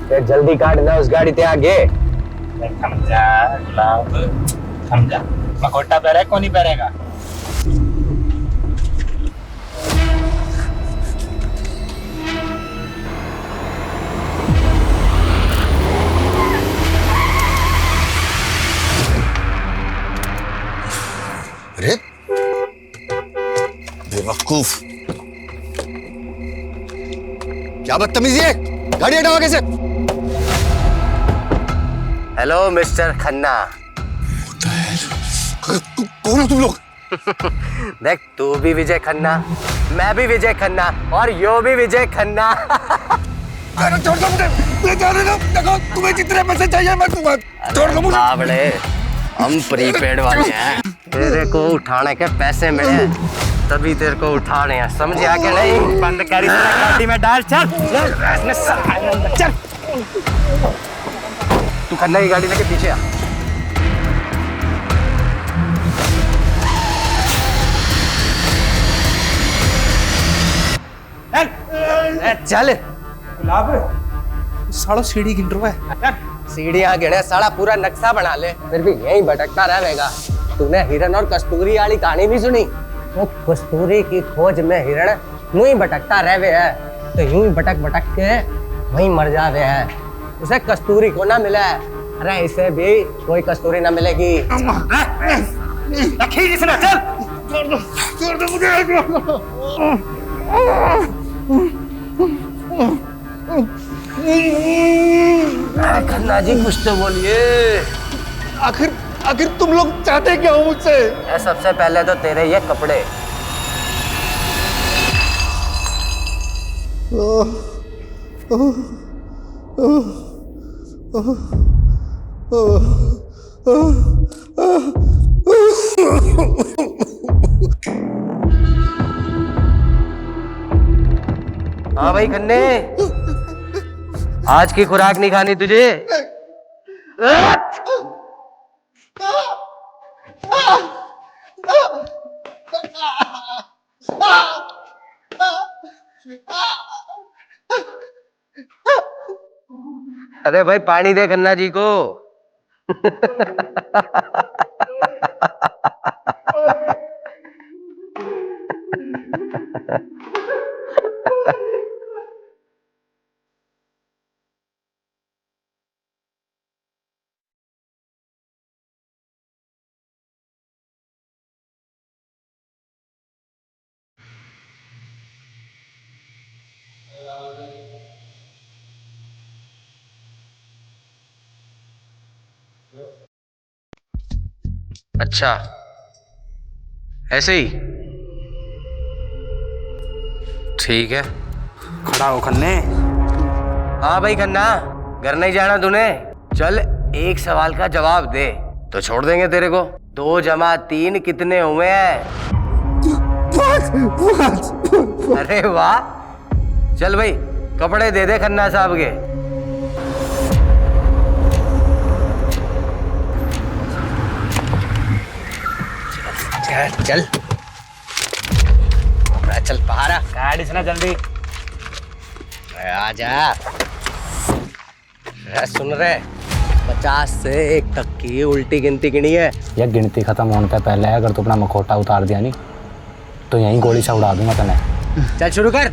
फिर जल्दी काट ना उस गाड़ी ते आगे। समझा गुलाब, समझा। मकोटा पहरे कौन नहीं पहरेगा। अरे बेवकूफ, क्या बदतमीजी है, गाड़ी हटाओ आगे से। Hello mister Khanna. कौन हो तुम लोग? देख, तू भी विजय खन्ना, मैं भी विजय खन्ना और यो भी विजय खन्ना। अरे छोड़ दो मुझे, मैं जाने दो। देखो तुम्हें जितने पैसे चाहिए मैं तुम्हें छोड़ दो मुझे। बावड़े, हम प्रीपेड वाले हैं। तेरे को उठाने के पैसे मिले तभी तेरे को उठा रहे हैं, समझ आ के नहीं? बंद करी गाड़ी में डाल, चल चल। तू खन्ना की गाड़ी लेके पीछे आ। चल गुलाब, सालो सीढ़ी गिन रहा है। सीढ़ियाँ गिने, साला पूरा नक्शा बना ले, फिर भी यहीं भटकता रहेगा। तूने हिरन और कस्तूरी वाली कहानी भी सुनी? वो कस्तूरी की खोज में हिरण यूं ही भटकता रहे है, तो यूं ही भटक भटक के वहीं मर जावे है। उसे कस्तूरी को ना मिला है, अरे इसे भी कोई कस्तूरी ना मिलेगी। रखी जिसने, चल। छोड़ दो मुझे। खन्ना जी कुछ तो बोलिए। आखिर आखिर तुम लोग चाहते क्या हो मुझसे? सबसे पहले तो तेरे ये कपड़े। हाँ भाई खन्ने, आज की खुराक नहीं खानी तुझे? अरे भाई पानी दे खन्ना जी को। अच्छा, ऐसे ही ठीक है। खड़ा हो खन्ने। हाँ भाई खन्ना, घर नहीं जाना तूने? चल एक सवाल का जवाब दे तो छोड़ देंगे तेरे को। 2 जमा 3 कितने हुए हैं? 5। अरे वाह, चल भाई कपड़े दे दे खन्ना साहब के। चल चल चल बाहर आ। गाड़ी से ना जल्दी। आजा। सुन रहे, 50 से 1 तक की उल्टी गिनती गिनी है। यह गिनती खत्म होने से पहले अगर तू अपना मखौटा उतार दिया नहीं तो यहीं गोली से उड़ा दूंगा तने। चल शुरू कर।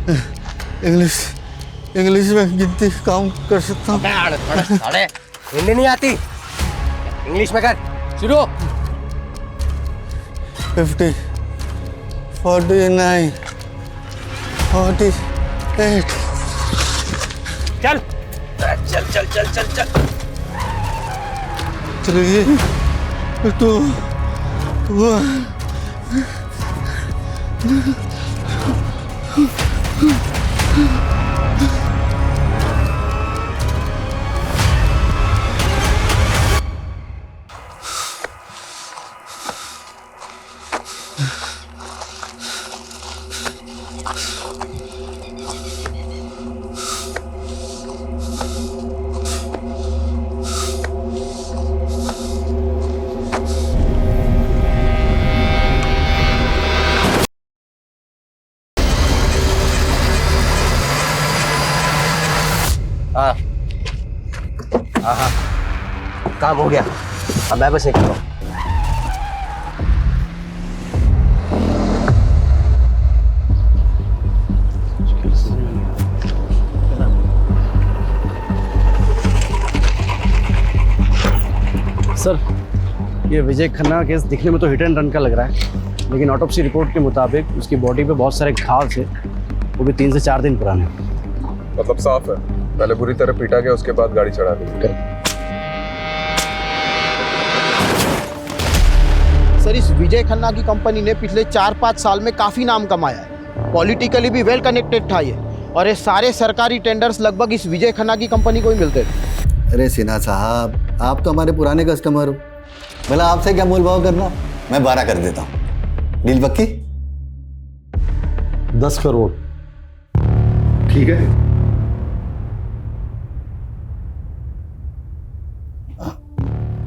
इंग्लिश में गिनती काम कर सकता हूँ। हिंदी नहीं आती, इंग्लिश में कर शुरू। 50, 49, 48। चल चल चल चल चल चल। 3, 2, 1। हाँ हाँ हाँ, काम हो गया, अब मैं बस निकल रहा हूँ। सर, ये विजय खन्ना केस दिखने में तो हिट एंड रन का लग रहा है, लेकिन ऑटोप्सी रिपोर्ट के मुताबिक उसकी बॉडी पे बहुत सारे घाव थे, वो भी 3 से 4 दिन पुराने। मतलब साफ है, पहले बुरी तरह पीटा गया, उसके बाद गाड़ी चढ़ा दी। सर, इस विजय खन्ना की कंपनी ने पिछले 4-5 साल में काफ़ी नाम कमाया है। पॉलिटिकली भी वेल कनेक्टेड था ये, और ये सारे सरकारी टेंडर्स लगभग इस विजय खन्ना की कंपनी को ही मिलते थे। अरे सिन्हा साहब, आप तो हमारे पुराने कस्टमर हो, भला आपसे क्या मोल भाव करना। मैं 12 कर देता हूँ, डील पक्की? 10 करोड़। ठीक है।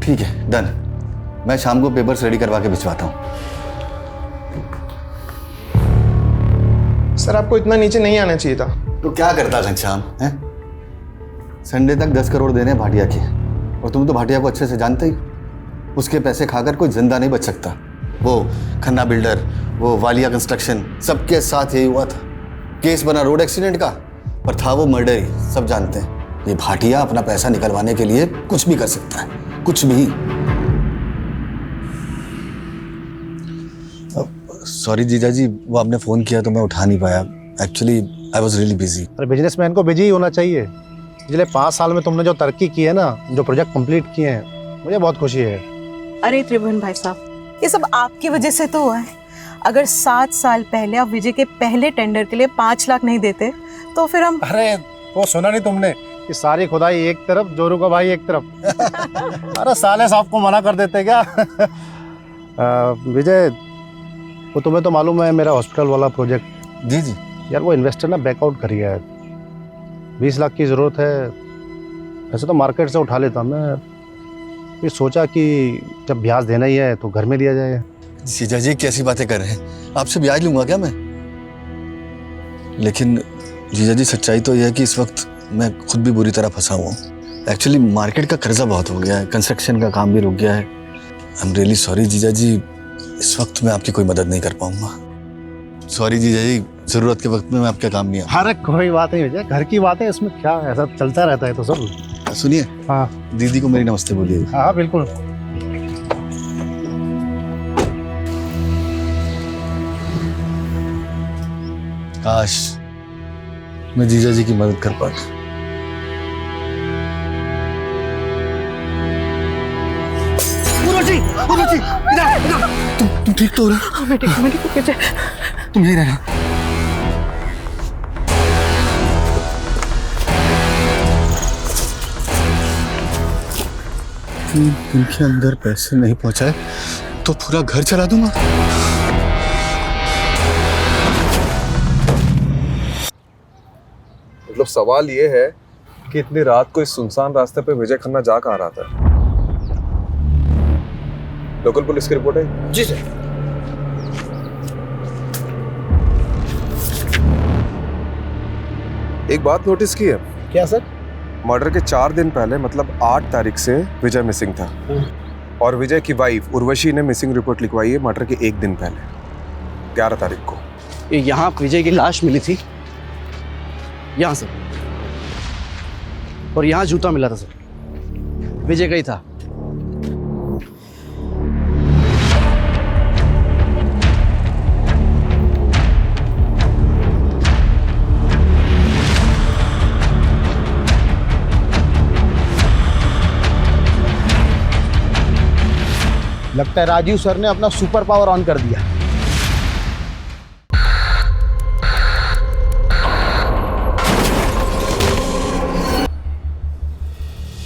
ठीक है, डन। मैं शाम को पेपर्स रेडी करवा के भिजवाता हूँ। सर, आपको इतना नीचे नहीं आना चाहिए था। तो क्या करता घनश्याम है? संडे तक 10 करोड़ देने भाटिया के, और तुम तो भाटिया को अच्छे से जानते ही। उसके पैसे खाकर कोई जिंदा नहीं बच सकता। वो खन्ना बिल्डर, वो वालिया कंस्ट्रक्शन, सबके साथ यही हुआ था। केस बना रोड एक्सीडेंट का, पर था वो मर्डर ही, सब जानते हैं। ये भाटिया अपना पैसा निकलवाने के लिए कुछ भी कर सकता है, कुछ भी। सॉरी जीजा जी, वो आपने फ़ोन किया तो मैं उठा नहीं पाया। Actually I was really busy. अरे बिजनेसमैन को बिजी ही होना चाहिए। पिछले 5 साल में तुमने जो तरक्की की है ना, जो प्रोजेक्ट कंप्लीट किए हैं, मुझे बहुत खुशी है। अरे त्रिभुवन भाई साहब, ये सब आपकी वजह से तो हुआ है। अगर 7 साल पहले आप विजय के पहले टेंडर के लिए 5 लाख नहीं देते तो फिर हम। अरे वो सुना नहीं तुमने कि सारी खुदाई एक तरफ, जोरू का भाई एक तरफ। अरे साले साहब को मना कर देते क्या? विजय, वो तुम्हें तो मालूम है मेरा हॉस्पिटल वाला प्रोजेक्ट। जी जी। यार वो इन्वेस्टर ना बैकआउट करी है। 20 लाख की ज़रूरत है। वैसे तो मार्केट से उठा लेता मैं, फिर सोचा कि जब ब्याज देना ही है तो घर में दिया जाए। जीजा जी कैसी बातें कर रहे हैं? आपसे ब्याज लूंगा क्या मैं? लेकिन जीजा जी सच्चाई तो यह है कि इस वक्त मैं खुद भी बुरी तरह फंसा हुआ हूँ। एक्चुअली मार्केट का कर्जा बहुत हो गया है, कंस्ट्रक्शन का काम भी रुक गया है। आई एम रियली सॉरी जीजा जी, इस वक्त मैं आपकी कोई मदद नहीं कर पाऊंगा। सॉरी जीजा जी, जरूरत के वक्त में मैं आपका काम नहीं अरे कोई बात नहीं विजय, घर की बात है, इसमें क्या ऐसा चलता रहता है तो सब। आ सुनिए, हाँ दीदी को मेरी नमस्ते बोलिए। हाँ बिल्कुल। काश मैं जीजा जी की मदद कर पाता। तुम ठीक तो हो रहा? मैं ठीक हूँ विजय। तुम यही रहना। इनके अंदर पैसे नहीं पहुंचाए तो पूरा घर चला दूंगा। मतलब सवाल ये है कि इतनी रात को इस सुनसान रास्ते पे विजय खन्ना जा कहाँ रहा था? लोकल पुलिस की रिपोर्ट है? जी सर। एक बात नोटिस की है? क्या सर? मर्डर के 4 दिन पहले, मतलब 8 तारीख से विजय मिसिंग था, और विजय की वाइफ उर्वशी ने मिसिंग रिपोर्ट लिखवाई है मर्डर के 1 दिन पहले, 11 तारीख को। यहाँ विजय की लाश मिली थी, यहाँ सर, और यहाँ जूता मिला था सर, विजय का ही था। लगता है राजीव सर ने अपना सुपर पावर ऑन कर दिया।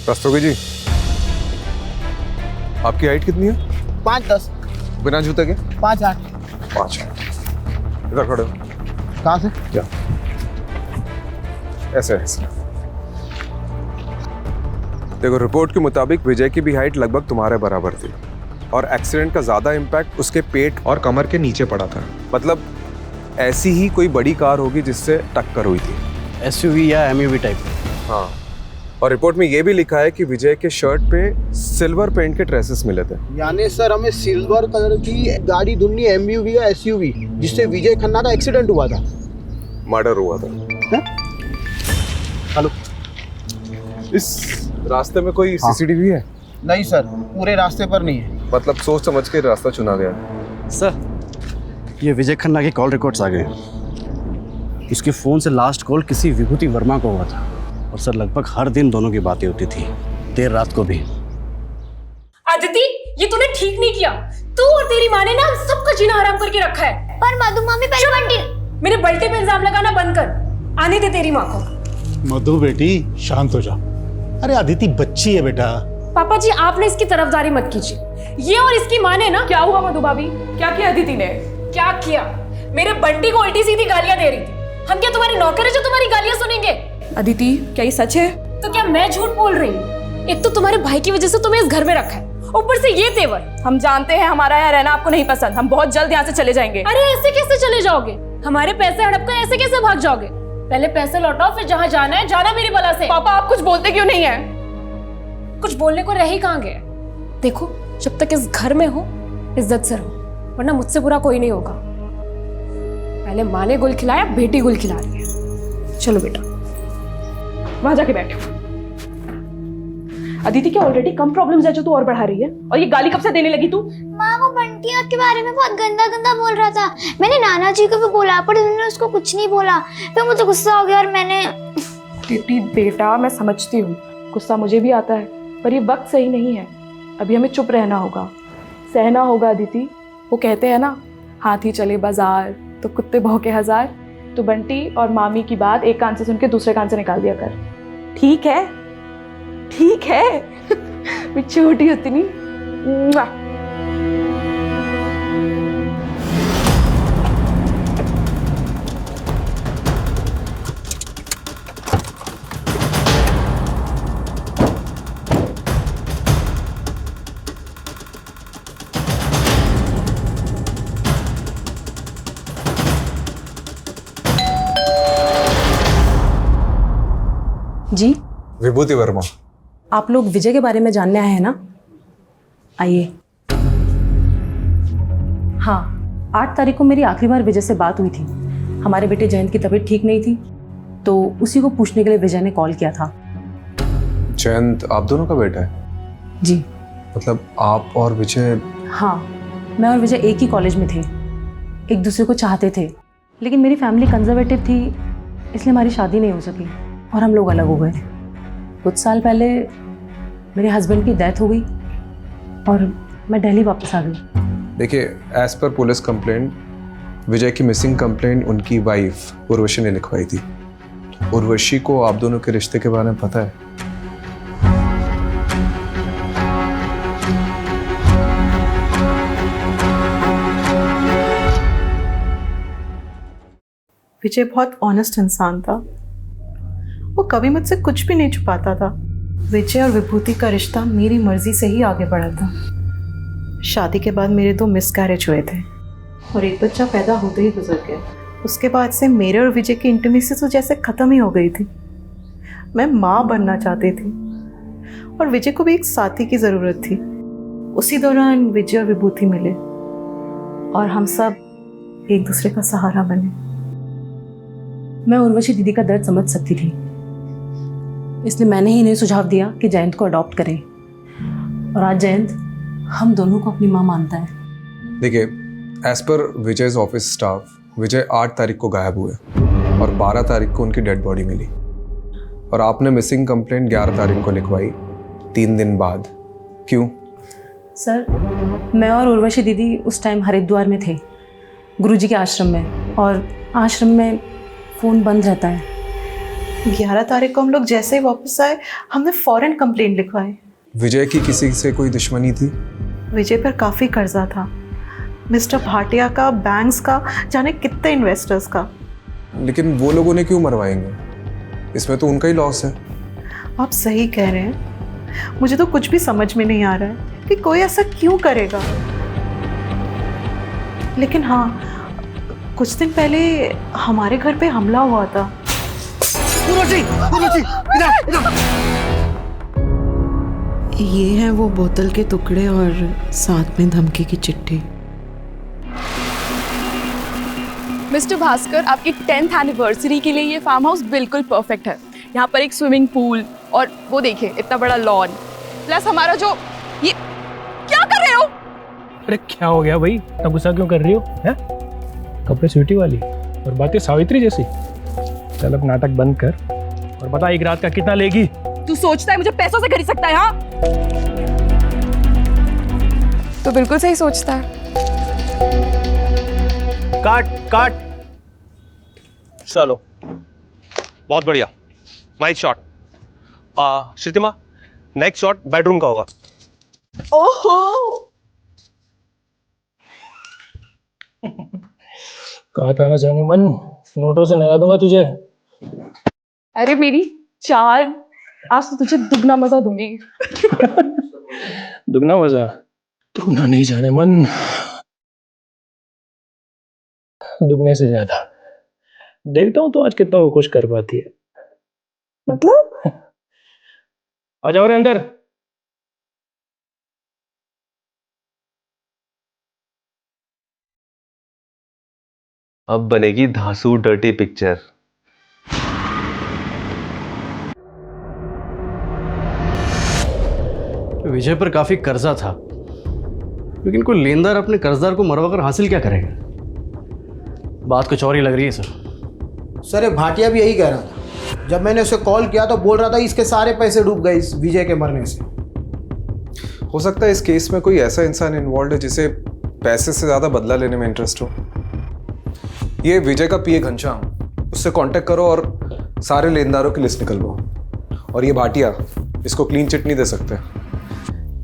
रस्तोगी जी, आपकी हाइट कितनी है? 5'10", बिना जूते के? 5'8". 5। इधर खड़े हो। कहाँ से? क्या? ऐसे ऐसे। देखो, रिपोर्ट के मुताबिक विजय की भी हाइट लगभग तुम्हारे बराबर थी, और एक्सीडेंट का ज्यादा इम्पैक्ट उसके पेट और कमर के नीचे पड़ा था। मतलब ऐसी ही कोई बड़ी कार होगी जिससे टक्कर हुई थी। SUV या MUV टाइप। हाँ, और रिपोर्ट में ये भी लिखा है कि विजय के शर्ट पे सिल्वर पेंट के ट्रेसेस मिले थे। यानी सर हमें सिल्वर कलर की गाड़ी ढूंढनी, एमयूवी या एसयूवी, जिससे विजय खन्ना का एक्सीडेंट हुआ था, मर्डर हुआ था। हेलो, इस रास्ते में कोई सीसीटीवी है? नहीं सर, पूरे रास्ते पर नहीं है। मतलब सोच समझ के रास्ता चुना गया। सर, ये विजय खन्ना के कॉल रिकॉर्ड्स आ गए। उसके फ़ोन से लास्ट कॉल किसी विभूति वर्मा को हुआ था, और सर लगभग हर दिन दोनों की बातें होती थी, देर रात को भी। अदिति, ये तूने ठीक नहीं किया। तू और तेरी माँ ने ना सबका जीना हराम करके रखा है। पर मधु मामी पहले बंटी, मेरे बल्टे पे इल्जाम लगाना बंद कर। आने दे तेरी माँ को। मधु बेटी शांत हो जा। अरे अदिति बच्ची है बेटा। पापा जी, आपने इसकी तरफदारी मत कीजिए। ये और इसकी माँ ने ना, क्या हुआ मधु भाभी? क्या किया अदिति ने? क्या किया? मेरे बंटी को उल्टी सीधी गालियां दे रही थी। हम क्या तुम्हारे नौकर है जो तुम्हारी गालियां सुनेंगे? अदिति क्या ये सच है? तो क्या मैं झूठ बोल रही हूँ? एक तो तुम्हारे भाई की वजह से तुम्हें इस घर में रखा है, ऊपर से ये तेवर। हम जानते हैं हमारा यहाँ रहना आपको नहीं पसंद, हम बहुत जल्द यहाँ से चले जाएंगे। अरे ऐसे कैसे चले जाओगे? हमारे पैसे हड़प कर ऐसे कैसे भाग जाओगे? पहले पैसे लौटाओ, फिर जहाँ जाना है जाना मेरी बला से। पापा आप कुछ बोलते क्यों नहीं है? कुछ बोलने को रह ही कहाँ गए? देखो, जब तक इस घर में हो इज्जत से रहो, वरना मुझसे बुरा कोई नहीं होगा। पहले माँ ने गुल खिलाया, बेटी गुल खिला रही है। चलो बेटा, वहां जाके बैठो। अदिति क्या ऑलरेडी कम प्रॉब्लम्स है जो तू और बढ़ा रही है? और ये गाली कब से देने लगी तू? माँ वो बंटी के बारे में बहुत गंदा गंदा बोल रहा था। मैंने नाना जी को भी बोला पर उन्होंने उसको कुछ नहीं बोला। फिर मुझे गुस्सा हो गया और मैंने। अदिति बेटा, मैं समझती हूँ, गुस्सा मुझे भी आता है, पर ये वक्त सही नहीं है। अभी हमें चुप रहना होगा, सहना होगा। अदिति, वो कहते हैं ना, हाथी चले बाजार तो कुत्ते भौंके हजार। तो बंटी और मामी की बात एक कान से सुन के दूसरे कान से निकाल दिया कर। ठीक है? ठीक है। मैं छोटी होती नहीं। जी, विभूति वर्मा। आप लोग विजय के बारे में जानने आए हैं ना? आइए। हाँ, 8 तारीख को मेरी आखिरी बार विजय से बात हुई थी। हमारे बेटे जयंत की तबीयत ठीक नहीं थी, तो उसी को पूछने के लिए विजय ने कॉल किया था। जयंत आप दोनों का बेटा है? जी। मतलब आप और विजय? हाँ, मैं और विजय एक ही कॉलेज में थे, एक दूसरे को चाहते थे, लेकिन मेरी फैमिली कंजर्वेटिव थी, इसलिए हमारी शादी नहीं हो सकी और हम लोग अलग हो गए। कुछ साल पहले मेरे हस्बैंड की डेथ हो गई और मैं दिल्ली वापस आ गई। देखिए, एज पर पुलिस कंप्लेंट, विजय की मिसिंग कंप्लेंट उनकी वाइफ उर्वशी ने लिखवाई थी। उर्वशी को आप दोनों के रिश्ते के बारे में पता है? विजय बहुत ऑनेस्ट इंसान था, वो कभी मुझसे कुछ भी नहीं छुपाता था। विजय और विभूति का रिश्ता मेरी मर्जी से ही आगे बढ़ा था। शादी के बाद मेरे 2 मिसकैरेज हुए थे और एक बच्चा पैदा होते ही गुजर गया। उसके बाद से मेरे और विजय की इंटीमेसी तो जैसे ख़त्म ही हो गई थी। मैं माँ बनना चाहती थी और विजय को भी एक साथी की ज़रूरत थी। उसी दौरान विजय और विभूति मिले और हम सब एक दूसरे का सहारा बने। मैं उर्वशी दीदी का दर्द समझ सकती थी, इसलिए मैंने ही इन्हें सुझाव दिया कि जयंत को अडॉप्ट करें, और आज जयंत हम दोनों को अपनी माँ मानता है। देखिए, as per Vijay's office staff, विजय 8 तारीख को गायब हुए और 12 तारीख को उनकी डेड बॉडी मिली, और आपने मिसिंग कंप्लेंट 11 तारीख को लिखवाई, 3 दिन बाद। क्यों? सर, मैं और उर्वशी दीदी उस टाइम हरिद्वार में थे, गुरुजी के आश्रम में, और आश्रम में फ़ोन बंद रहता है। 11 तारीख को हम लोग जैसे ही वापस आए, हमने फ़ौरन कंप्लेंट लिखवाई। विजय की किसी से कोई दुश्मनी थी? विजय पर काफ़ी कर्जा था, मिस्टर भाटिया का, बैंक्स का, जाने कितने इन्वेस्टर्स का। लेकिन वो लोग उन्हें क्यों मरवाएंगे? इसमें तो उनका ही लॉस है। आप सही कह रहे हैं, मुझे तो कुछ भी समझ में नहीं आ रहा है कि कोई ऐसा क्यों करेगा। लेकिन हाँ, कुछ दिन पहले हमारे घर पे हमला हुआ था। उर्वशी, उर्वशी, इधर, इधर। ये है वो बोतल के टुकड़े और साथ में धमकी की चिट्ठी। मिस्टर भास्कर, आपकी 10th एनिवर्सरी के लिए ये फार्म हाउस बिल्कुल परफेक्ट है। यहाँ पर एक स्विमिंग पूल और वो देखिए इतना बड़ा लॉन, प्लस हमारा जो ये क्या कर रहे हो? अरे क्या हो गया भाई, इतना गुस्सा क्यों कर रही हो? हैं? कपड़े स्वीटी वाली और बातें सावित्री जैसी। चल अब नाटक बंद कर और बता एक रात का कितना लेगी? तू सोचता है मुझे पैसों से खरीद सकता है? हाँ तो बिल्कुल सही सोचता है। काट काट। चलो बहुत बढ़िया, nice shot. Shrutima, next shot bedroom का होगा। ओहो, कहा था ना जाने मन, नोटों से लगा दूंगा तुझे। अरे मेरी चाल, आज तो तुझे दुगना मजा दूंगी। दुगना मजा? दुगना नहीं जाने मन, दुगने से ज्यादा। देखता हूँ तो आज कितना वो खुश कर पाती है। मतलब? आ जाओ रे अंदर। अब बनेगी धांसू डर्टी पिक्चर। विजय पर काफी कर्जा था, लेकिन कोई लेनदार अपने कर्जदार को मरवा कर हासिल क्या करेगा? बात कुछ और ही लग रही है सर। ये भाटिया भी यही कह रहा था। जब मैंने उसे कॉल किया तो बोल रहा था इसके सारे पैसे डूब गए इस विजय के मरने से। हो सकता है इस केस में कोई ऐसा इंसान इन्वॉल्व है जिसे पैसे से ज्यादा बदला लेने में इंटरेस्ट हो। ये विजय का पीए घनश्याम, उससे कांटेक्ट करो और सारे लेनदारों की लिस्ट निकलवाओ। और ये भाटिया, इसको क्लीन चिट नहीं दे सकते,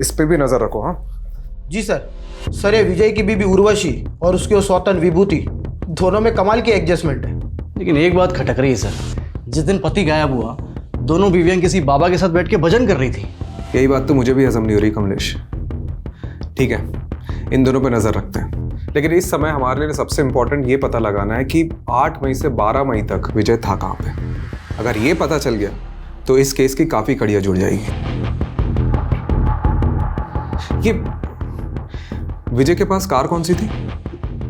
इस पे भी नजर रखो। हाँ जी सर। ये विजय की बीबी उर्वशी और उसकी वो सौतन विभूति, दोनों में कमाल की एडजस्टमेंट है। लेकिन एक बात खटक रही है सर, जिस दिन पति गायब हुआ दोनों बीवियां किसी बाबा के साथ बैठ के भजन कर रही थी। यही बात तो मुझे भी हजम नहीं हो रही कमलेश। ठीक है, इन दोनों पे नजर रखते हैं, लेकिन इस समय हमारे लिए सबसे इंपॉर्टेंट ये पता लगाना है कि 8 मई से 12 मई तक विजय था कहाँ पे। अगर ये पता चल गया तो इस केस की काफी कड़ियां जुड़ जाएगी। ये विजय के पास कार कौन सी थी?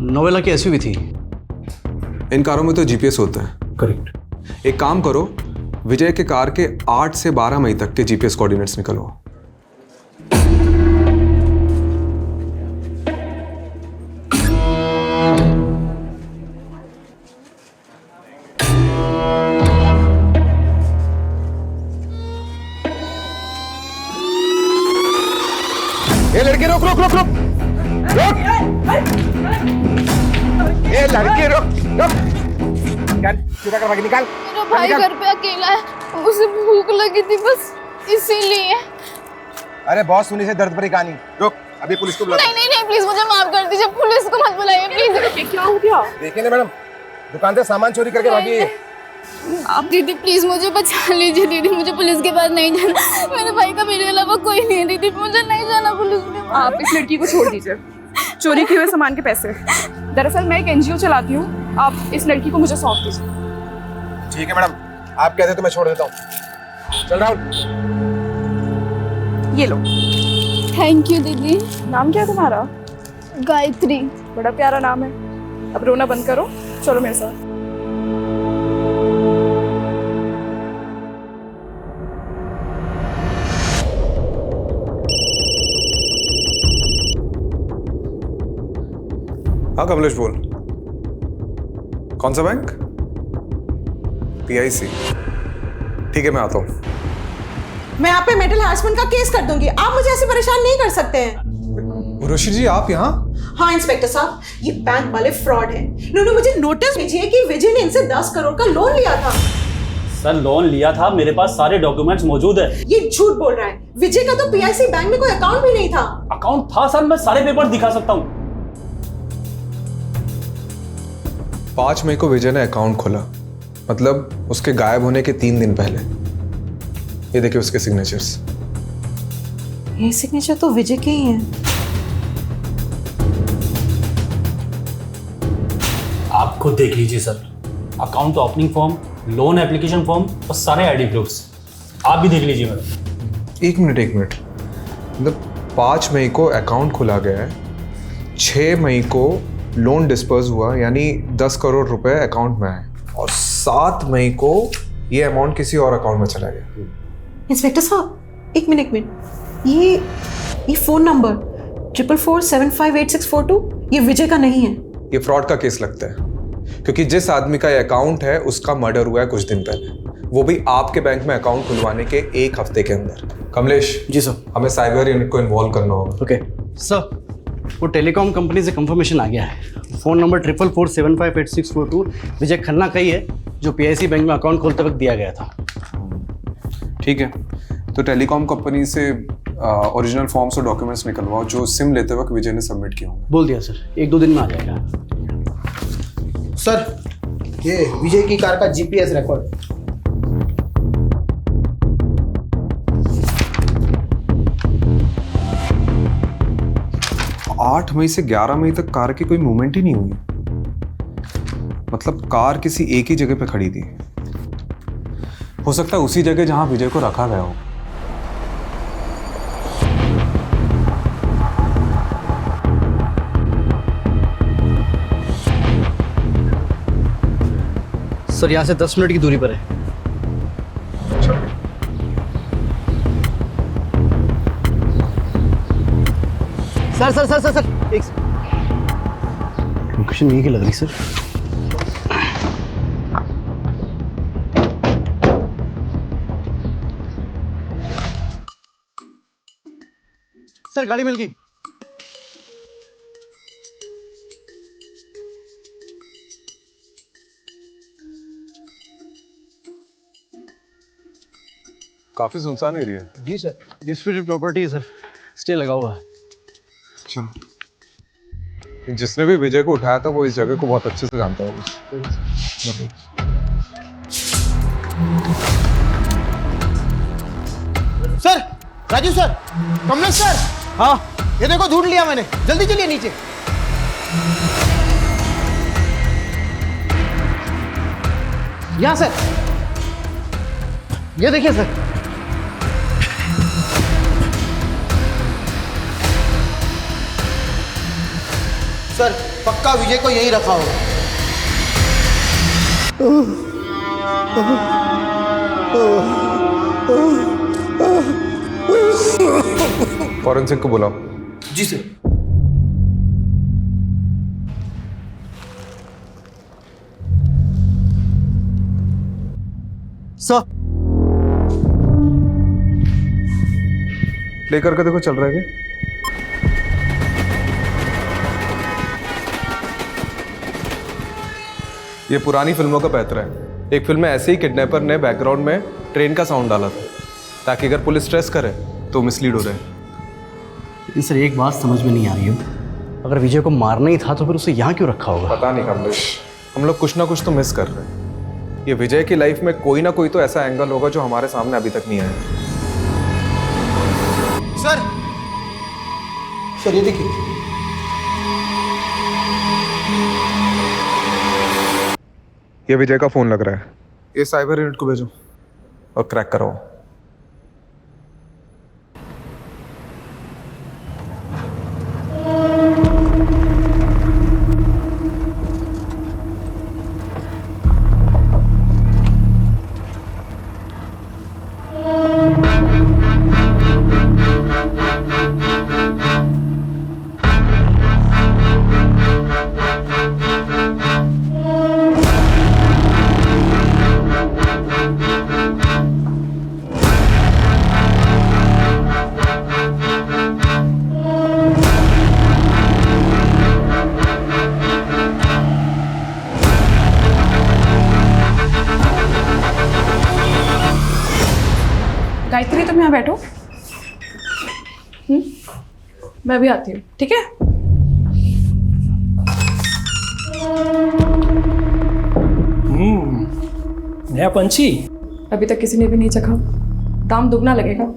नोवेला की एसयूवी थी। इन कारों में तो जीपीएस होता है। करेक्ट। एक काम करो, विजय के कार के 8 से 12 मई तक के जीपीएस कोऑर्डिनेट्स निकलवाओ। ये लड़के रुक रुक रुक रुक रुक। ये लड़के रुक रुक। निकाल, सीधा करवा के निकाल। मेरा भाई घर पे अकेला है, उसे भूख लगी थी बस इसीलिए। अरे बहुत सुनी से दर्द भरी कहानी। रुक, अभी पुलिस को बुला। नहीं नहीं नहीं, प्लीज मुझे माफ कर दीजिए, पुलिस को मत बुलाइए प्लीज। क्या हो गया? देखिए ना मैडम, दुकान से सामान चोरी करके भागी है। आप दीदी प्लीज मुझे बचा लीजिए। दीदी मुझे पुलिस के पास नहीं जाना, मेरे भाई का मेरे अलावा कोई नहीं है। दीदी मुझे नहीं जाना पुलिस के पास। आप इस लड़की को छोड़ दीजिए, चोरी किए हुए सामान के पैसे। दरअसल मैं एक एनजीओ चलाती हूँ, आप इस लड़की को मुझे सौंप दीजिए। ठीक है मैडम, आप कहते तो मैं छोड़ देता हूँ। चल राहुल। ये लो। थैंक यू दीदी। नाम क्या है तुम्हारा? गायत्री। बड़ा प्यारा नाम है। अब रोना बंद करो, चलो मेरे साथ। हाँ कमलेश बोल। कौन सा बैंक? PIC। ठीक है मैं आता हूँ। मैं आप पे मेंटल हैरेसमेंट का केस कर दूंगी। आप मुझे ऐसे परेशान नहीं कर सकते हैं। उर्वशी जी आप यहाँ? हाँ इंस्पेक्टर साहब, ये बैंक वाले फ्रॉड हैं। इन्होंने मुझे नोटिस भेजी है कि विजय ने इनसे 10 करोड़ का लोन लिया था। सर लोन लिया था, मेरे पास सारे डॉक्यूमेंट्स मौजूद है। ये झूठ बोल रहा है। विजय का तो PIC बैंक में कोई अकाउंट भी नहीं था। अकाउंट था सर, मैं सारे पेपर दिखा सकता हूँ। 5 मई को विजय ने अकाउंट खोला, मतलब उसके गायब होने के 3 दिन पहले। ये देखिए उसके सिग्नेचर्स। ये सिग्नेचर तो विजय के ही हैं। आप खुद देख लीजिए sir, account opening form, loan application form और सारे आईडी प्रूफ्स। आप भी देख लीजिए मैडम। एक मिनट मतलब 5 मई को अकाउंट खुला गया है, 6 मई को लोन डिस्पर्स हुआ, यानी 10 करोड़ रुपए अकाउंट में आए, और 7 मई को ये अमाउंट किसी और अकाउंट में चला गया। इंस्पेक्टर साहब, एक मिनट, ये फ़ोन नंबर 44475862 ये विजय का नहीं है। ये फ्रॉड का केस लगता है, क्योंकि जिस आदमी का ये अकाउंट है उसका मर्डर हुआ है कुछ दिन पहले, वो भी आपके बैंक में अकाउंट खुलवाने के 1 हफ्ते के अंदर। कमलेश जी सर, हमें साइबर यूनिट को इन्वॉल्व करना होगा। ओके सर, वो टेलीकॉम कंपनी से कंफर्मेशन आ गया है। फ़ोन नंबर 44475862 विजय खन्ना का ही है, जो PIC बैंक में अकाउंट खोलते वक्त दिया गया था। ठीक है, तो टेलीकॉम कंपनी से ओरिजिनल फॉर्म्स और डॉक्यूमेंट्स निकलवाओ जो सिम लेते वक्त विजय ने सबमिट किया होंगे। बोल दिया सर, 1-2 दिन में आ जाएगा। सर, ये विजय की कार का GPS रिकॉर्ड। 8 मई से 11 मई तक कार की कोई मूवमेंट ही नहीं हुई। मतलब कार किसी एक ही जगह पे खड़ी थी, हो सकता है उसी जगह जहां विजय को रखा गया हो। सर, यहाँ से 10 मिनट की दूरी पर है। सर, एक लोकेशन यही की लग रही सर। सर, गाड़ी मिल गई। काफी सुनसान एरिया है। जी सर, डिस्प्यूटेड प्रॉपर्टी है सर, स्टे लगा हुआ है। जिसने भी विजय को उठाया था वो इस जगह को बहुत अच्छे से जानता होगा। Sir, Raju sir, Kamlesh sir, हाँ, ये देखो ढूंढ लिया मैंने, जल्दी चलिए नीचे। यहाँ सर, ये देखिए सर। सर, पक्का विजय को यहीं रखा होगा। फॉरेंसिक को बुलाओ। जी सर। सर, प्ले करके देखो चल रहा है क्या? ये पुरानी फिल्मों का पैतरा है। एक फिल्म में ऐसे ही किडनैपर ने बैकग्राउंड में ट्रेन का साउंड डाला था, ताकि अगर पुलिस स्ट्रेस करे तो मिसलीड हो रहे। लेकिन सर, एक बात समझ में नहीं आ रही है, अगर विजय को मारना ही था तो फिर उसे यहाँ क्यों रखा होगा? पता नहीं कमलेश, हम लोग कुछ ना कुछ तो मिस कर रहे हैं। ये विजय की लाइफ में कोई ना कोई तो ऐसा एंगल होगा जो हमारे सामने अभी तक नहीं आया। सर, ये देखिए। ये विजय का फोन लग रहा है। ये साइबर यूनिट को भेजो और क्रैक कराओ। गायत्री, तुम यहाँ बैठो। मैं भी आती हूँ, ठीक है? नया पंछी अभी तक किसी ने भी नहीं चखा, दाम दुगना लगेगा।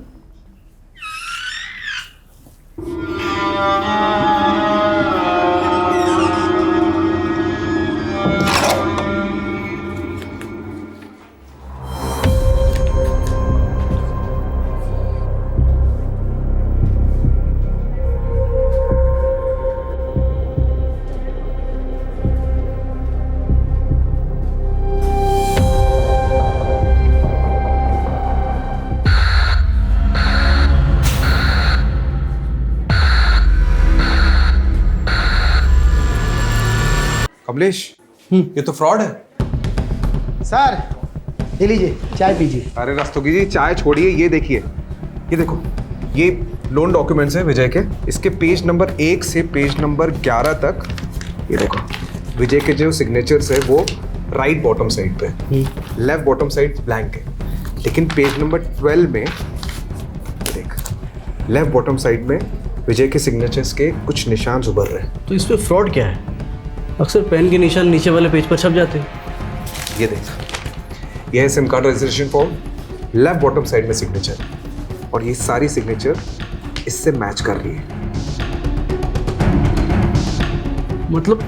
कमलेश, ये तो फ्रॉड है। सर ये लीजिए चाय पीजिए। अरे रस्तोगी जी, चाय छोड़िए, ये देखिए, ये देखो, ये लोन डॉक्यूमेंट्स है विजय के। इसके पेज नंबर 1 से पेज नंबर 11 तक ये देखो, विजय के जो सिग्नेचर्स है वो राइट बॉटम साइड पे, लेफ्ट बॉटम साइड ब्लैंक है। लेकिन पेज नंबर 12 में देख, लेफ्ट बॉटम साइड में विजय के सिग्नेचर्स के कुछ निशान उभर रहे हैं। तो इसमें फ्रॉड क्या है? अक्सर पेन के निशान नीचे वाले पेज पर छप जाते हैं। ये देख, ये है SIM card registration form, left bottom side में सिग्नेचर, और ये सारी सिग्नेचर इससे मैच कर रही है। मतलब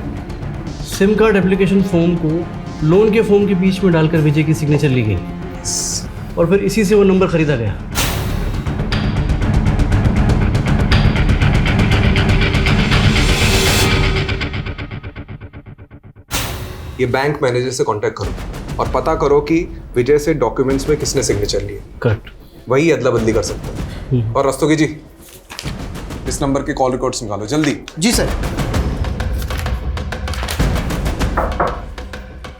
सिम कार्ड एप्लीकेशन फॉर्म को लोन के फॉर्म के बीच में डालकर विजय की सिग्नेचर ली गई और फिर इसी से वो नंबर खरीदा गया। ये बैंक मैनेजर से कांटेक्ट करो और पता करो कि विजय से डॉक्यूमेंट्स में किसने सिग्नेचर लिए। करेक्ट, वही अदला बदली कर सकता है। और रस्तोगी जी, इस नंबर के कॉल रिकॉर्ड्स निकालो जल्दी। जी सर।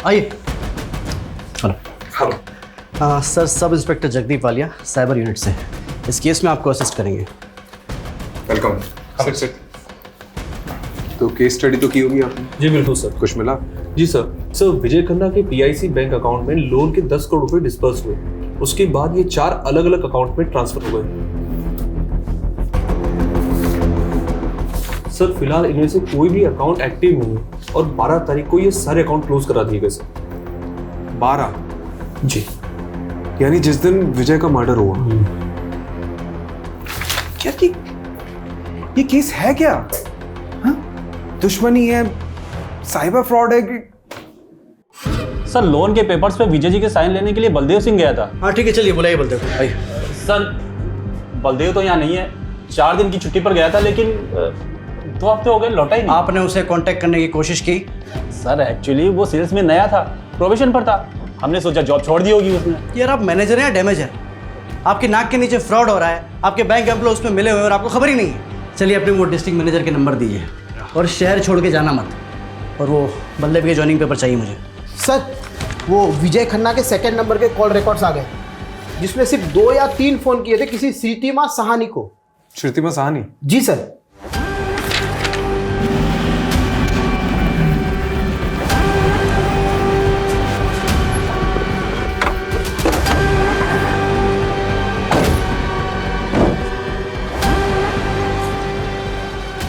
आइए। Hello. Sir, sub inspector Jagdeep Walia, cyber unit से। इस केस में आपको असिस्ट करेंगे। वेलकम। Sit sit. तो केस स्टडी तो की होगी आपने? जी बिल्कुल सर। कुछ मिला? जी सर। सर, विजय खन्ना के PIC बैंक अकाउंट में लोन के 10 करोड़ रुपए डिस्पर्स हुए। उसके बाद ये 4 अलग अलग अकाउंट में ट्रांसफर हो गए। सर, फिलहाल इनमें से कोई भी अकाउंट एक्टिव नहीं है और 12 तारीख को ये सारे अकाउंट क्लोज करा दिए गए सर। 12? जी। यानी जिस दिन विजय का मर्डर हुआ। क्या ये केस है क्या? हाँ? दुश्मनी है, साइबर फ्रॉड है कि? सर, लोन के पेपर्स पे विजय जी के साइन लेने के लिए बलदेव सिंह गया था। हाँ ठीक है, चलिए बुलाइए बलदेव को। आइए। सर, बलदेव तो यहाँ नहीं है, 4 दिन की छुट्टी पर गया था, लेकिन 2 हफ्ते हो गए लौटा ही नहीं। आपने उसे कांटेक्ट करने की कोशिश की? सर, एक्चुअली वो सेल्स में नया था, प्रोबेशन पर था, हमने सोचा जॉब छोड़ दी होगी उसने। यार, आप मैनेजर हैं या डैमेजर? आपकी नाक के नीचे फ्रॉड हो रहा है, आपके बैंक एम्प्लॉय उसमें मिले हुए हैं और आपको खबर ही नहीं है। चलिए अपने वो डिस्ट्रिक्ट मैनेजर के नंबर दीजिए और शहर छोड़ के जाना मत। और वो बलदेव के ज्वाइनिंग पेपर चाहिए मुझे। सर, वो विजय खन्ना के सेकंड नंबर के कॉल रिकॉर्ड्स आ गए, जिसमें सिर्फ 2 या 3 फोन किए थे किसी श्रीतिमा सहानी को। श्रुतिमा सहानी? जी सर।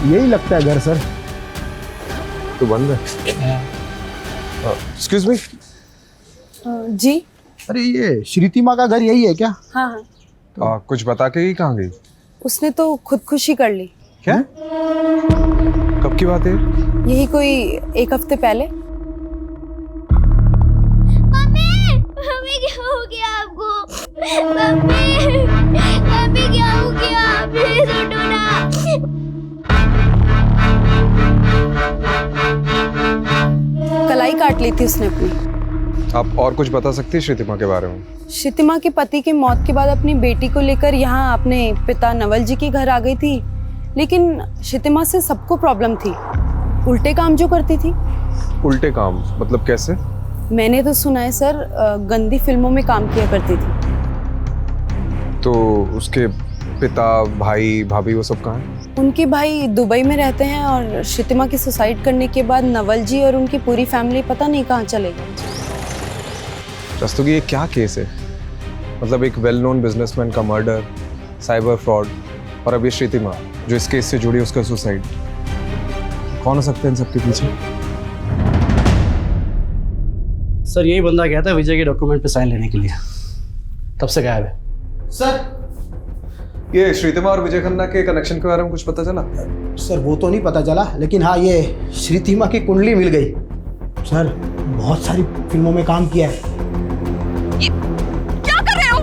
यही लगता है घर सर। तो बंद है। Excuse me. जी। अरे ये श्रीतिमा का घर यही है क्या? हाँ हाँ। कुछ बता के ही कहाँ गई? उसने तो खुदकुशी कर ली। क्या? कब की बात है? यही कोई 1 हफ्ते पहले। मम्मी क्या हो गया आपको? मम्मी क्या हो गया? प्लीज उठो ना। कलाई काट ली थी उसने अपनी। आप और कुछ बता सकती है श्रुतिमा के बारे में? श्रुतिमा के पति के मौत के बाद अपनी बेटी को लेकर यहाँ अपने पिता नवल जी के घर आ गई थी, लेकिन श्रुतिमा से सबको प्रॉब्लम थी, उल्टे काम जो करती थी। उल्टे काम मतलब कैसे? मैंने तो सुना है सर, गंदी फिल्मों में काम किया करती थी। तो उसके पिता, भाई, भाभी वो सब कहाँ हैं? उनके भाई दुबई में रहते हैं और श्रुतिमा की सुसाइड करने के बाद नवल जी और उनकी पूरी फैमिली पता नहीं कहाँ चले गए। रस्तोगी, ये क्या केस है? मतलब एक वेल नोन बिजनेसमैन का मर्डर, साइबर फ्रॉड, और अब ये श्रुतिमा जो इस केस से जुड़ी उसका सुसाइड। कौन हो सकते हैं इन सबके पीछे? सर, यही बंदा गया था विजय के डॉक्यूमेंट पे साइन लेने के लिए, तब से गायब है। सर, ये श्रुतिमा और विजय खन्ना के कनेक्शन के बारे में कुछ पता चला? सर वो तो नहीं पता चला, लेकिन हाँ ये श्रुतिमा की कुंडली मिल गई। सर, बहुत सारी फिल्मों में काम किया है। क्या कर रहे हो?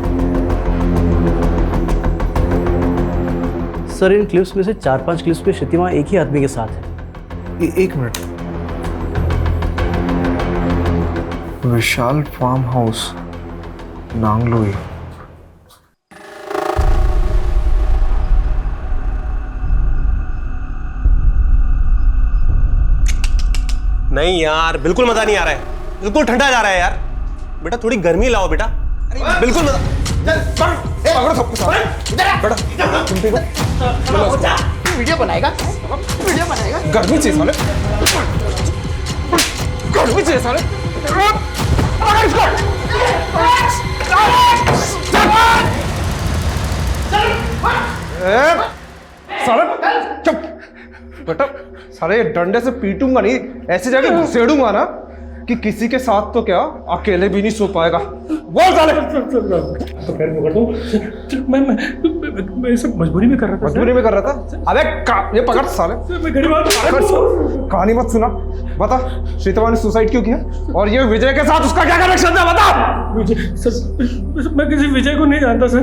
सर, इन क्लिप्स में से 4-5 क्लिप्स पे श्रुतिमा एक ही आदमी के साथ है। ये 1 मिनट। विशाल फार्म हाउस, नांगलोई। नहीं यार, बिल्कुल मजा नहीं आ रहा है, बिल्कुल ठंडा जा रहा है यार। बेटा थोड़ी गर्मी लाओ बेटा, बिल्कुल मजा। वीडियो बनाएगा, वीडियो बनाएगा। गर्मी चाहिए साले, गर्मी चाहिए साले। साले चुप बेटा, साले डंडे से पीटूंगा नहीं, ऐसी जगह घुसेड़ूंगा ना कि किसी के साथ तो क्या अकेले भी नहीं सो पाएगा। बोल साले। तो पैर पकड़ दो। मैं सब मजबूरी में कर रहा था। मजबूरी में कर रहा था? अबे ये पकड़ साले। मैं गरीब आदमी। कहानी मत सुना, बता श्रीतमा ने सुसाइड क्यों किया और ये विजय के साथ उसका क्या कनेक्शन था, बता। विजय सर, मैं किसी विजय को नहीं जानता सर,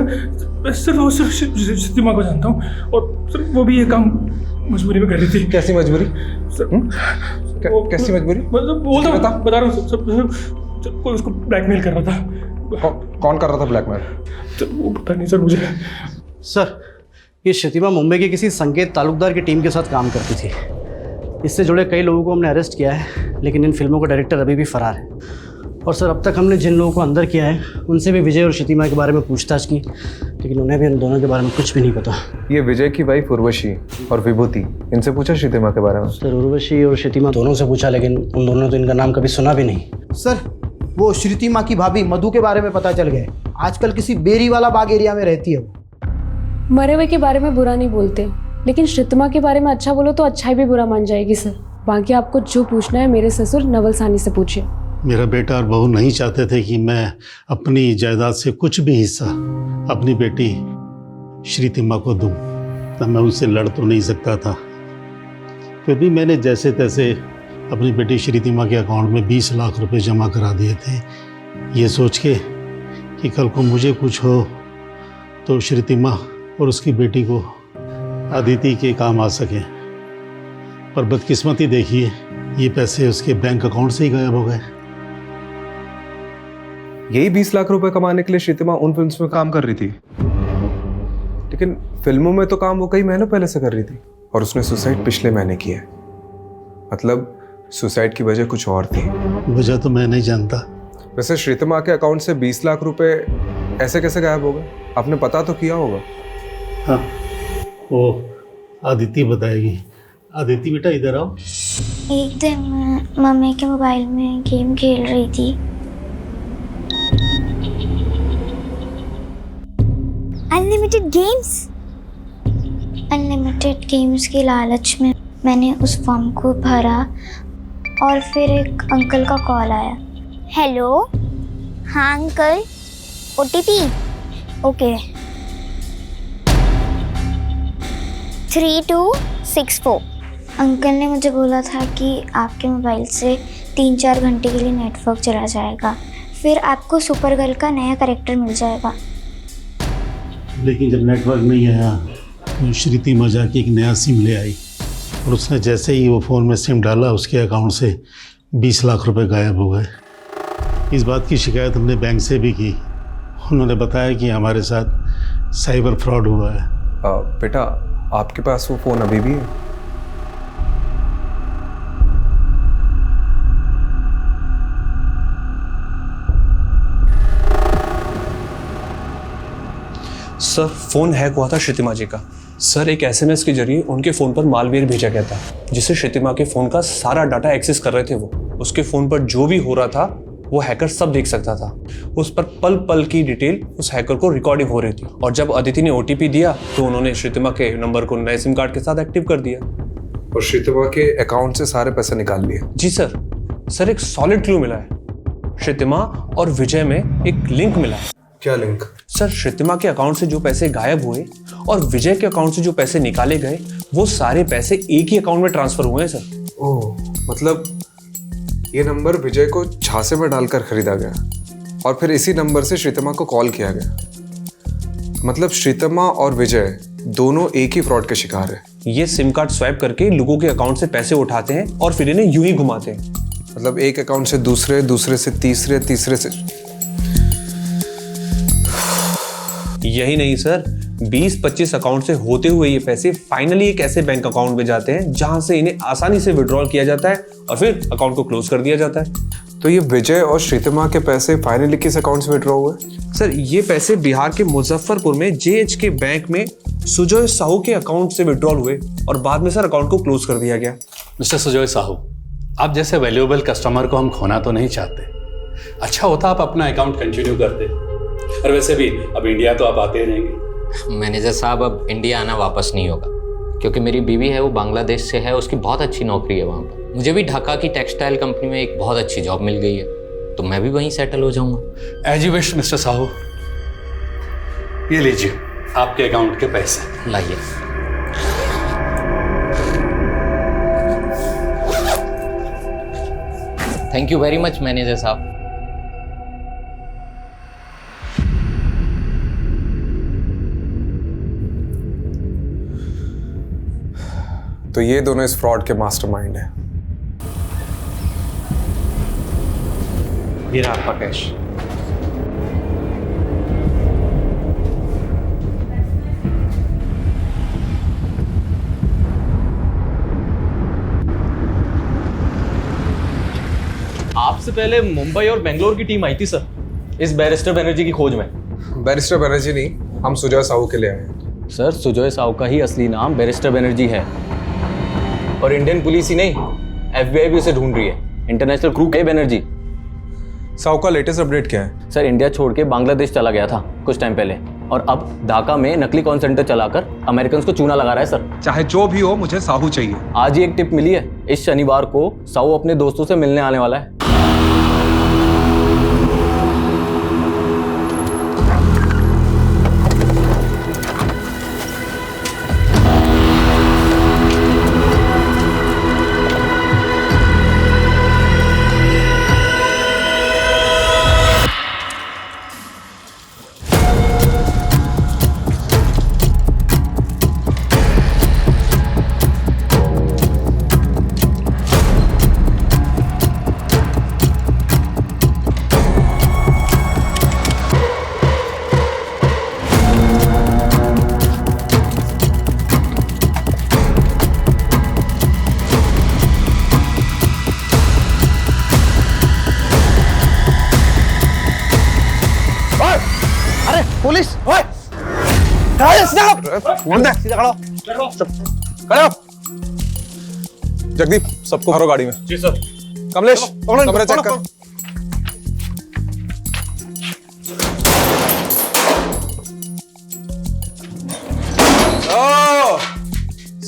मैं सिर्फ श्रीतिमा को जानता हूँ, और सर वो भी ये काम मजबूरी में कर रही थी। कैसी मजबूरी सर? कैसी मजबूरी? बता रहा हूँ सर, कोई उसको ब्लैकमेल कर रहा था। कौन कर रहा था ब्लैकमेल? वो पता नहीं सर मुझे। सर ये श्रीतिमा मुंबई के किसी संकेत तालुकदार की टीम के साथ काम करती थी। इससे जुड़े कई लोगों को हमने अरेस्ट किया है, लेकिन इन फिल्मों का डायरेक्टर अभी भी फरार है। और सर अब तक हमने जिन लोगों को अंदर किया है उनसे भी विजय और श्रीतिमा के बारे में पूछताछ की, लेकिन उन्हें भी इन दोनों के बारे में कुछ भी नहीं पता। ये विजय की वाइफ उर्वशी और विभूति, इनसे पूछा श्रीतिमा के बारे में? सर उर्वशी और श्रीतिमा दोनों से पूछा, लेकिन उन दोनों ने तो इनका नाम कभी सुना भी नहीं। सर वो श्रीतिमा की भाभी मधु के बारे में पता चल गया, आजकल किसी बेरी वाला बाग एरिया में रहती है वो। मरे हुए के बारे में बुरा नहीं बोलते, लेकिन श्रीतिमा के बारे में अच्छा बोलो तो अच्छाई भी बुरा मान जाएगी सर। बाकी आपको जो पूछना है मेरे ससुर नवल सानी से पूछिए। मेरा बेटा और बहू नहीं चाहते थे कि मैं अपनी जायदाद से कुछ भी हिस्सा अपनी बेटी श्रीतिमा को दूं, तब मैं उनसे लड़ तो नहीं सकता था। फिर भी मैंने जैसे तैसे अपनी बेटी श्रीतिमा के अकाउंट में 20 लाख रुपए जमा करा दिए थे, ये सोच के कि कल को मुझे कुछ हो तो श्रीतिमा और उसकी बेटी को अदिति के काम आ सके। पर बदकिस्मती देखिए, ये पैसे उसके बैंक अकाउंट से ही गायब हो गए। यही 20 लाख रुपए कमाने के लिए श्रीतिमा उन फिल्म्स में काम कर रही थी, लेकिन फिल्मों में तो काम वो कई महीनों पहले से कर रही थी, और उसने सुसाइड पिछले महीने किया है। मतलब सुसाइड की वजह कुछ और थी। वजह तो मैं नहीं जानता। वैसे श्रीतिमा के अकाउंट से 20 लाख रुपए ऐसे कैसे गायब हो गए? आपने पता तो किया होगा। हाँ, वो आदिति बताएगी। आदिति बेटा इधर आओ। एक दिन मैं मम्मी के मोबाइल में गेम खेल रही थी। अनलिमिटेड गेम्स के लालच में मैंने उस फॉर्म को भरा और फिर एक अंकल का कॉल आया। हेलो, हाँ अंकल, OTP ओके 3264। अंकल ने मुझे बोला था कि आपके मोबाइल से 3-4 घंटे के लिए नेटवर्क चला जाएगा, फिर आपको सुपर गर्ल का नया कैरेक्टर मिल जाएगा। लेकिन जब नेटवर्क नहीं आया तो श्रीतिमा जाके एक नया सिम ले आई, और उसने जैसे ही वो फ़ोन में सिम डाला उसके अकाउंट से 20 लाख रुपए गायब हो गए। इस बात की शिकायत हमने बैंक से भी की। उन्होंने बताया कि हमारे साथ साइबर फ्रॉड हुआ है। बेटा आपके पास वो फ़ोन अभी भी है? सर फ़ोन हैक हुआ था श्रीतिमा जी का। सर एक SMS के जरिए उनके फ़ोन पर मालवेयर भेजा गया था, जिससे श्रीतिमा के फ़ोन का सारा डाटा एक्सेस कर रहे थे वो। उसके फ़ोन पर जो भी हो रहा था वो हैकर सब देख सकता था। उस पर पल पल की डिटेल उस हैकर को रिकॉर्डिंग हो रही थी, और जब अदिति ने OTP दिया तो उन्होंने श्रीतिमा के नंबर को नए सिम कार्ड के साथ एक्टिव कर दिया और श्रीतिमा के अकाउंट से सारे पैसे निकाल लिए। जी सर एक सॉलिड क्लू मिला है। श्रीतिमा और विजय में एक लिंक मिला है। क्या लिंक? सर श्रीतिमा के अकाउंट से जो पैसे गायब हुए और विजय के अकाउंट से जो पैसे निकाले गए, वो सारे पैसे एक ही अकाउंट में ट्रांसफर हुए हैं सर। ओह, मतलब ये नंबर विजय को झांसे में डालकर खरीदा गया और फिर इसी नंबर से श्रीतिमा को कॉल किया गया। मतलब श्रीतिमा और विजय दोनों एक ही फ्रॉड के शिकार हैं। ये सिम कार्ड स्वैप करके लोगों के अकाउंट से पैसे उठाते हैं और फिर इन्हें यूं ही घुमाते हैं। मतलब एक अकाउंट से दूसरे, दूसरे से तीसरे, तीसरे से। यही नहीं सर, 20-25 अकाउंट से होते हुए ये पैसे फाइनली एक ऐसे बैंक अकाउंट में जाते हैं जहां से इन्हें आसानी से विड्रॉल किया जाता है और फिर अकाउंट को क्लोज कर दिया जाता है। तो ये विजय और श्रीतिमा के पैसे फाइनली किस अकाउंट से विड्रॉ हुए? सर ये पैसे बिहार के मुजफ्फरपुर में JH के बैंक में सुजय साहू के अकाउंट से विड्रॉल हुए और बाद में सर अकाउंट को क्लोज कर दिया गया। मिस्टर सुजय साहू, आप जैसे वैल्यूएबल कस्टमर को हम खोना तो नहीं चाहते। अच्छा होता आप अपना अकाउंट कंटिन्यू करते। और वैसे भी अब इंडिया तो आप आते रहेंगे। मैनेजर साहब, अब इंडिया आना वापस नहीं होगा, क्योंकि मेरी बीवी है वो बांग्लादेश से है, उसकी बहुत अच्छी नौकरी है वहाँ पर। मुझे भी ढाका की टेक्सटाइल कंपनी में एक बहुत अच्छी जॉब मिल गई है, तो मैं भी वहीं सेटल हो जाऊँगा। As you wish mister Sahu. ये लीजिए आपके अकाउंट के पैसे। लाइए। Thank you very much manager साहब। तो ये दोनों इस फ्रॉड के मास्टरमाइंड हैं। ये रहा आपका कैश। आपसे पहले मुंबई और बेंगलोर की टीम आई थी सर, इस बैरिस्टर बनर्जी की खोज में। बैरिस्टर बनर्जी नहीं, हम सुजय साहू के लिए आए हैं। सर सुजय साहू का ही असली नाम बैरिस्टर बनर्जी है, और इंडियन पुलिस ही नहीं FBI भी उसे ढूंढ रही है। इंटरनेशनल क्रू है बनर्जी। साहू का लेटेस्ट अपडेट क्या है? सर इंडिया छोड़ के बांग्लादेश चला गया था कुछ टाइम पहले, और अब ढाका में नकली कॉल सेंटर चलाकर अमेरिकन को चूना लगा रहा है सर। चाहे जो भी हो, मुझे साहू चाहिए। आज ही एक टिप मिली है, इस शनिवार को साहू अपने दोस्तों से मिलने आने वाला है। पुलिस! जगदीप, सबको भरो गाड़ी में। जी सर। कमलेश, कमरा चेक कर।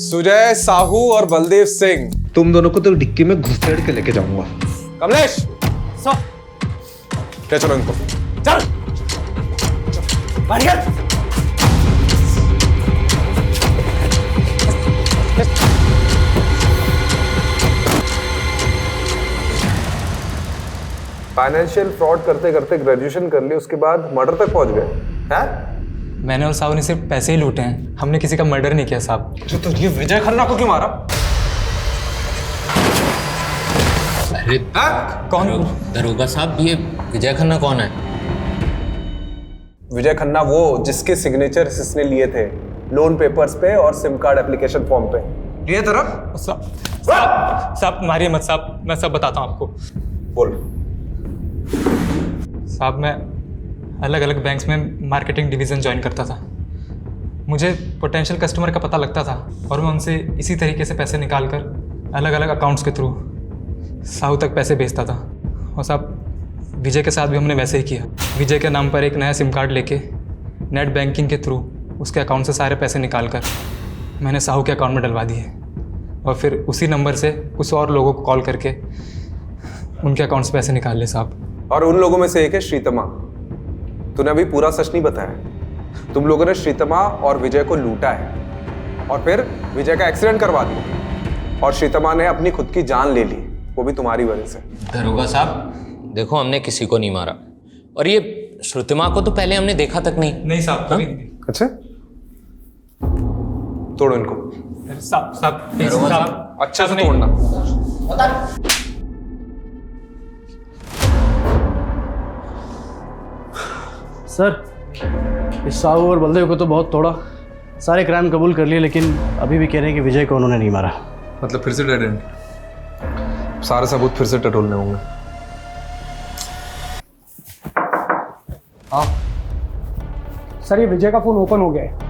सुजय साहू और बलदेव सिंह, तुम दोनों को तो डिक्की में घुसेड़ के लेके जाऊंगा। कमलेश, ले चलो इनको। चल बढ़िया। फाइनेंशियल फ्रॉड करते करते ग्रेजुएशन कर ली, उसके बाद मर्डर तक पहुंच गए हैं? मैंने और साहू ने सिर्फ पैसे ही लूटे हैं, हमने किसी का मर्डर नहीं किया साहब। तो ये विजय खन्ना को क्यों मारा? अरे कौन? दरोगा साहब, ये विजय खन्ना कौन है? विजय खन्ना वो जिसके सिग्नेचर इसने लिए थे लोन पेपर्स पे और सिम कार्ड एप्लीकेशन फॉर्म पे। लिए तरफ साहब मारिए मत साहब, मैं सब बताता हूँ आपको। बोल। साहब मैं अलग अलग बैंक्स में मार्केटिंग डिवीज़न ज्वाइन करता था। मुझे पोटेंशियल कस्टमर का पता लगता था और मैं उनसे इसी तरीके से पैसे निकाल कर अलग अलग अकाउंट्स के थ्रू साहू तक पैसे भेजता था। और साहब विजय के साथ भी हमने वैसे ही किया। विजय के नाम पर एक नया सिम कार्ड लेके नेट बैंकिंग के थ्रू उसके अकाउंट से सारे पैसे निकाल कर मैंने साहू के अकाउंट में डलवा दिए, और फिर उसी नंबर से कुछ और लोगों को कॉल करके उनके अकाउंट से पैसे निकाल लिए साहब। और उन लोगों में से एक है श्रीतमा। तूने अभी पूरा सच नहीं बताया। तुम लोगों ने श्रीतमा और विजय को लूटा है और फिर विजय का एक्सीडेंट करवा दिया और श्रीतमा ने अपनी खुद की जान ले ली, वो भी तुम्हारी वजह से। दरोगा साहब देखो, हमने किसी को नहीं मारा, और ये श्रुतिमा को तो पहले हमने देखा तक नहीं। नहीं साहब, कभी नहीं। अच्छा, तोड़ो इनको। साहब अच्छा से तोड़ना। सर इस साहू और बलदेव को तो बहुत तोड़ा, सारे क्राइम कबूल कर लिए, लेकिन अभी भी कह रहे हैं कि विजय को उन्होंने नहीं मारा। मतलब फिर से डेड एंड? सारे सबूत फिर से टटोलने होंगे। हाँ सर, ये विजय का फोन ओपन हो गया है।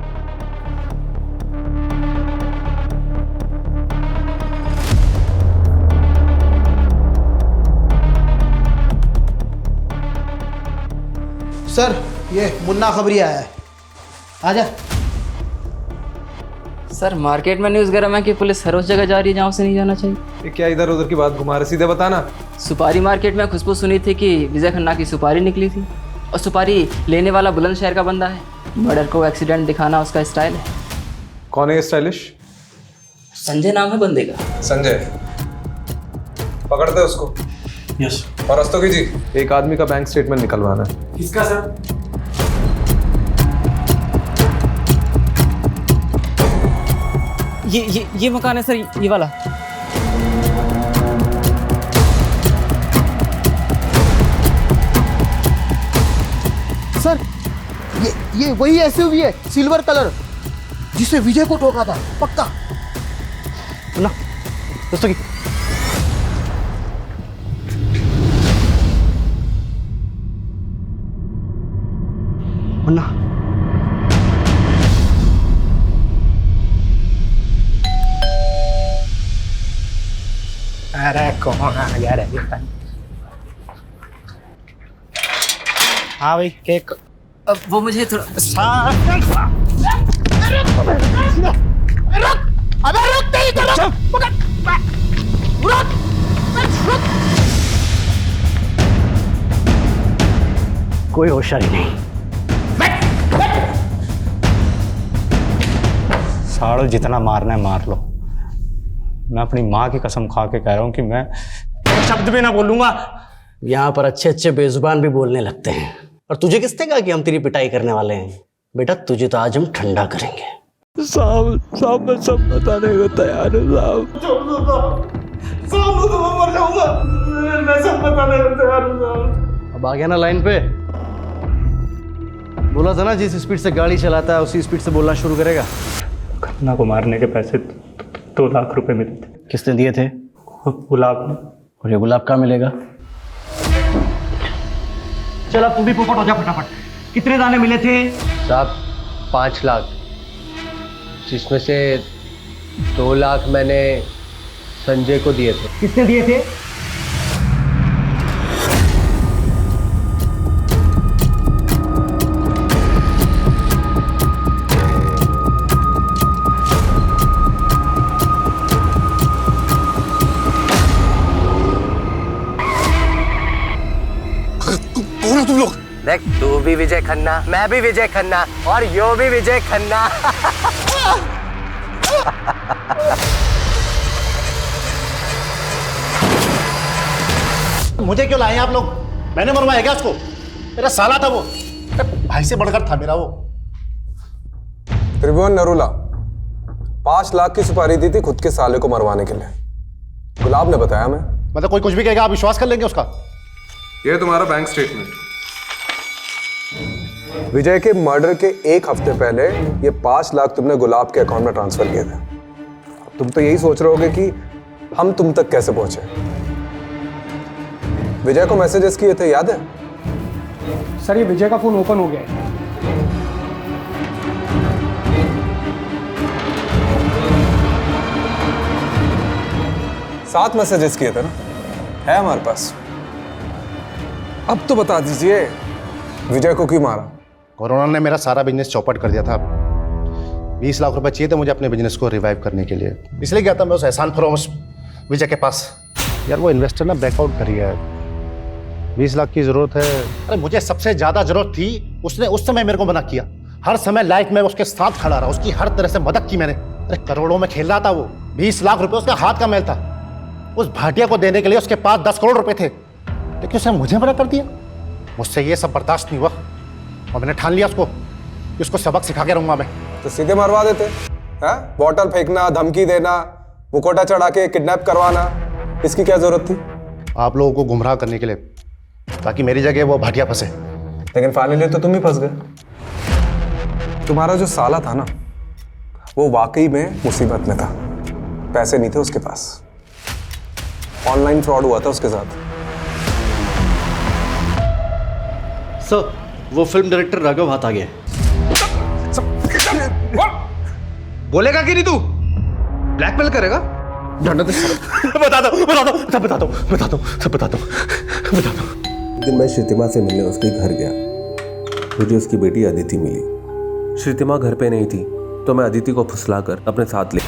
सर ये मुन्ना खबरी आया है, आजा। सर मार्केट में न्यूज़ गरम है कि पुलिस हर उस जगह जा रही है जहाँ उसे नहीं जाना चाहिए। ये क्या इधर उधर की बात घुमा रहे, सीधे बताना। सुपारी मार्केट में खुशबू सुनी थी कि विजय खन्ना की सुपारी निकली थी, और सुपारी लेने वाला बुलंदशहर का बंदा है। मर्डर को एक्सीडेंट दिखाना उसका स्टाइल है। कौन है ये स्टाइलिश? संजय नाम है बंदे का। संजय, पकड़ते हैं उसको। यस। और रस्तोगी जी, एक आदमी का बैंक स्टेटमेंट निकलवाना है। किसका सर? ये मकान है सर, ये वाला। सर ये वही एसयूवी है, सिल्वर कलर, जिसे विजय को ठोका था, पक्का। ना दोस्तों की मुन्ना, अरे कौन आ गया रे? हाँ भाई, केक। अब वो मुझे थोड़ा कोई होशियारी नहीं। साड़ो, जितना मारना है मार लो। मैं अपनी माँ की कसम खा के कह रहा हूँ कि मैं शब्द भी ना बोलूंगा। यहाँ पर अच्छे अच्छे बेजुबान भी बोलने लगते हैं, और तुझे किसने कहा कि हम तेरी पिटाई करने वाले हैं? बेटा तुझे तो आज हम ठंडा करेंगे। साहब मैं सब बताने को तैयार हूँ साहब। मर जाऊंगा, मैं सब बताने को तैयार हूँ। अब आ गया ना लाइन पे? बोला था ना जिस स्पीड से गाड़ी चलाता है उसी स्पीड से बोलना शुरू करेगा। खन्ना को मारने के पैसे 2 लाख रुपए मिले थे। किसने दिए थे? गुलाब ने। और ये गुलाब कहाँ मिलेगा? चल अब तू भी पोपट हो जा फटाफट। कितने दाने मिले थे? साहब 5 लाख, जिसमें से 2 लाख मैंने संजय को दिए थे। किसने दिए थे? कौन हो तुम लोग? देख, तू भी विजय खन्ना, मैं भी विजय खन्ना, और यो भी विजय खन्ना। मुझे क्यों लाए आप लोग? मैंने मरवाया क्या उसको? मेरा साला था वो, भाई से बढ़कर था मेरा वो। त्रिभुवन नरूला 5 लाख की सुपारी दी थी खुद के साले को मरवाने के लिए। गुलाब ने बताया मैं। मतलब कोई कुछ भी कहेगा आप विश्वास कर लेंगे उसका? ये तुम्हारा बैंक स्टेटमेंट। विजय के मर्डर के 1 हफ्ते पहले ये 5 लाख तुमने गुलाब के अकाउंट में ट्रांसफर किए थे। तुम तो यही सोच रहे होगे कि हम तुम तक कैसे पहुंचे। विजय को मैसेजेस किए थे, याद है? सर ये विजय का फोन ओपन हो गया है। 7 मैसेजेस किए थे ना, है हमारे पास। अब तो बता दीजिए विजय को क्यों मारा? कोरोना ने मेरा सारा बिजनेस चौपट कर दिया था। 20 लाख रुपए चाहिए थे मुझे अपने बिजनेस को रिवाइव करने के लिए, इसलिए गया था मैं उस एहसान फरोश विजय के पास। यार वो इन्वेस्टर ना बैकआउट कर गया है। 20 लाख की जरूरत है। अरे मुझे सबसे ज्यादा जरूरत थी, उसने उस समय मेरे को मना किया। हर समय लाइफ में उसके साथ खड़ा रहा, उसकी हर तरह से मदद की मैंने। अरे करोड़ों में खेल रहा था वो। 20 लाख रुपए उसका हाथ का मेल था। उस भाटिया को देने के लिए उसके पास 10 करोड़ रुपए थे, लेकिन उसने मुझे मना कर दिया। मुझसे ये सब बर्दाश्त नहीं हुआ और मैंने ठान लिया उसको सबक सिखा के रहूंगा मैं। तो सीधे मरवा देते हैं? बॉटल फेंकना, धमकी देना, मुकोटा चढ़ा के किडनैप करवाना, इसकी क्या जरूरत थी? आप लोगों को गुमराह करने के लिए, ताकि मेरी जगह वो भाटिया फंसे। लेकिन फाइनली तो तुम ही फंस गए। तुम्हारा जो साला था ना, वो वाकई में मुसीबत में था। पैसे नहीं थे उसके पास, ऑनलाइन फ्रॉड हुआ था उसके साथ। सर, वो फिल्म डायरेक्टर राघव हाथ आ गया है। बोलेगा कि नहीं तू? ब्लैकमेल करेगा? बता दो। दिन मैं श्रीतिमा से मिलने उसके घर गया, मुझे उसकी बेटी अदिति मिली। श्रीतिमा घर पे नहीं थी तो मैं अदिति को फुसलाकर अपने साथ ले।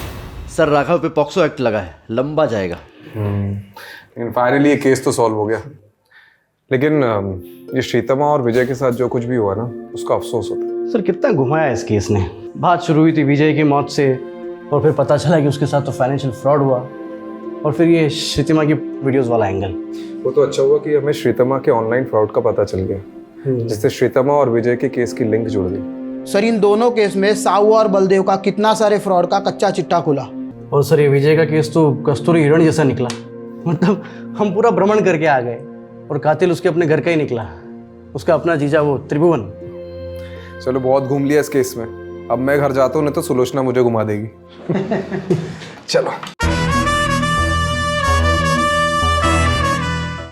सर, राघव पे पॉक्सो एक्ट लगा है, लंबा जाएगा। लेकिन फाइनली ये केस तो सॉल्व हो गया। लेकिन ये श्रीतिमा और विजय के साथ जो कुछ भी हुआ ना, उसका अफसोस होता है। सर, कितना घुमाया इस केस ने। बात शुरू हुई थी विजय की मौत से, और फिर पता चला कि उसके साथ तो फाइनेंशियल फ्रॉड हुआ, और फिर ये श्रीतिमा की वीडियोस वाला एंगल। वो तो अच्छा हुआ कि हमें श्रीतिमा के ऑनलाइन फ्रॉड का पता चल गया, जिससे श्रीतिमा और विजय के केस की लिंक जुड़ गई। सर, इन दोनों केस में साहू और बलदेव का कितना सारे फ्रॉड का कच्चा चिट्टा खुला। और सर, ये विजय का केस तो कस्तूरी हिरण जैसा निकला। मतलब हम पूरा भ्रमण करके आ गए, और कातिल उसके अपने घर का ही निकला, उसका अपना जीजा वो त्रिभुवन। चलो, बहुत घूम लिया इस केस में। अब मैं घर जाता हूँ, नहीं तो सुलोचना मुझे घुमा देगी। चलो।